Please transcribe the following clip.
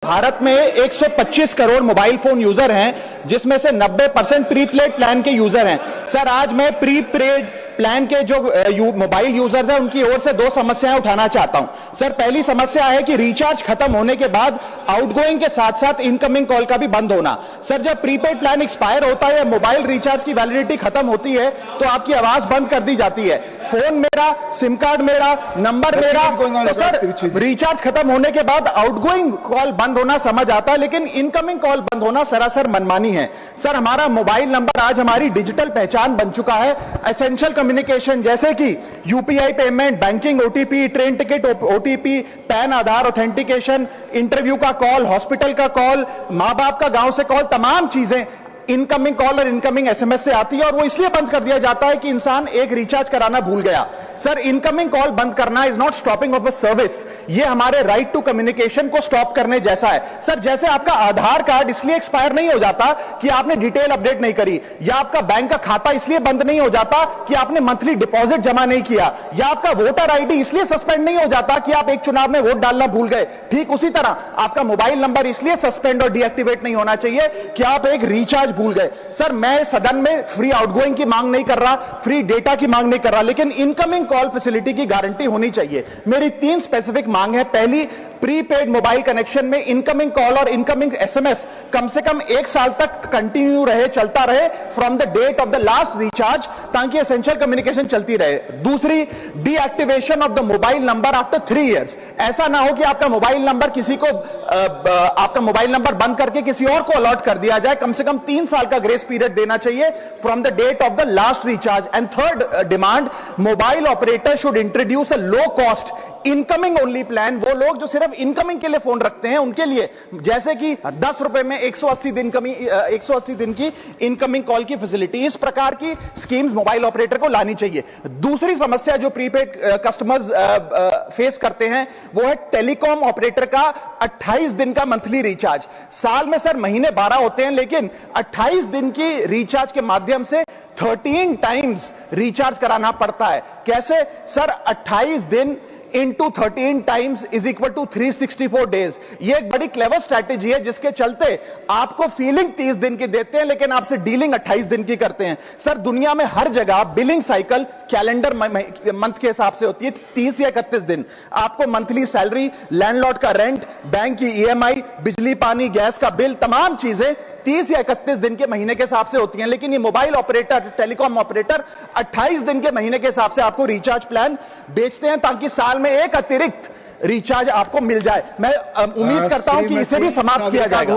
भारत में 125 crore mobile phone user हैं, जिसमें से 90% प्रीपेड प्लान के यूजर हैं। सर, आज मैं प्रीपेड प्लान के जो मोबाइल यूजर्स हैं उनकी ओर से दो समस्याएं उठाना चाहता हूं। सर, पहली समस्या है कि रिचार्ज खत्म होने के बाद आउटगोइंग के साथ साथ इनकमिंग कॉल का भी बंद होना। सर, जब प्रीपेड प्लान एक्सपायर होता है या मोबाइल रिचार्ज की वैलिडिटी खत्म होती है तो आपकी आवाज बंद कर दी जाती है। फोन मेरा, सिम कार्ड मेरा, नंबर मेरा, तो सर रिचार्ज खत्म होने के बाद आउटगोइंग कॉल बंद होना समझ आता है, लेकिन इनकमिंग कॉल बंद होना सरासर मनमानी है। सर, हमारा मोबाइल नंबर आज हमारी डिजिटल पहचान बन चुका है। एसेंशियल कम्युनिकेशन जैसे कि UPI payment, banking, OTP, train ticket OTP, PAN Aadhaar authentication, interview का कॉल, हॉस्पिटल का कॉल, मां बाप का गांव से कॉल, तमाम चीजें इनकमिंग कॉल और इनकमिंग एसएमएस से आती है और वो इसलिए बंद कर दिया जाता है कि इंसान एक रिचार्ज कराना भूल गया। सर, इनकमिंग कॉल बंद करना is not stopping of a service, ये हमारे राइट टू कम्युनिकेशन को स्टॉप करने जैसा है। सर, जैसे आपका आधार कार्ड इसलिए एक्सपायर नहीं हो जाता कि आपने डिटेल अपडेट नहीं करी, या आपका बैंक का खाता इसलिए बंद नहीं हो जाता कि आपने मंथली डिपॉजिट जमा नहीं किया, या आपका वोटर आईडी इसलिए सस्पेंड नहीं हो जाता कि आप एक चुनाव में वोट डालना भूल गए, ठीक उसी तरह आपका मोबाइल नंबर इसलिए सस्पेंड और डीएक्टिवेट नहीं होना चाहिए कि आप एक रिचार्ज भूल गए। सर, मैं सदन में फ्री आउटगोइंग की मांग नहीं कर रहा, फ्री डेटा की मांग नहीं कर रहा, लेकिन इनकमिंग कॉल फैसिलिटी की गारंटी होनी चाहिए। मेरी 3 स्पेसिफिक मांग है। पहली, प्रीपेड मोबाइल कनेक्शन में इनकमिंग कॉल और इनकमिंग एसएमएस कम से कम 1 साल तक कंटिन्यू रहे, चलता रहे from the date of the last recharge, ताकि एसेंशियल कम्युनिकेशन चलती रहे। दूसरी, deactivation of the mobile number after 3 years. ऐसा ना हो कि आपका मोबाइल नंबर किसी को आपका मोबाइल नंबर बंद करके किसी और को अलॉट कर दिया जाए। कम से कम 3 साल का ग्रेस पीरियड देना चाहिए from the date of the last recharge. And third demand, mobile operator should introduce a low cost incoming only plan. वो लोग जो सिर्फ इनकमिंग के लिए फोन रखते हैं उनके लिए, जैसे कि 10 रुपए में 180 दिन की इनकमिंग कॉल की फैसिलिटी, इस प्रकार की स्कीम्स मोबाइल ऑपरेटर को लानी चाहिए। दूसरी समस्या जो प्रीपेड कस्टमर्स फेस करते हैं वो है टेलीकॉम ऑपरेटर का 28 दिन का मंथली रिचार्ज। साल में सर महीने 12 होते हैं, लेकिन 28 दिन की रिचार्ज के माध्यम से 13 टाइम्स रिचार्ज कराना पड़ता है। कैसे सर? 28 दिन into 13 times is equal to 364 days. ये एक बड़ी क्लेवर स्ट्रैटेजी है जिसके चलते आपको फीलिंग 30 दिन की देते हैं, लेकिन आपसे डीलिंग 28 दिन की करते हैं। सर, दुनिया में हर जगह बिलिंग साइकिल कैलेंडर मंथ के हिसाब से होती है, 30 या 31 दिन। आपको मंथली सैलरी, लैंडलॉर्ड का रेंट, बैंक की ईएमआई, बिजली पानी गैस का बिल, तमाम चीजें 30 या 31 दिन के महीने के हिसाब से होती हैं। लेकिन ये मोबाइल ऑपरेटर, टेलीकॉम ऑपरेटर 28 दिन के महीने के हिसाब से आपको रिचार्ज प्लान बेचते हैं, ताकि साल में एक अतिरिक्त रिचार्ज आपको मिल जाए। मैं उम्मीद करता हूं कि इसे भी समाप्त किया जाएगा।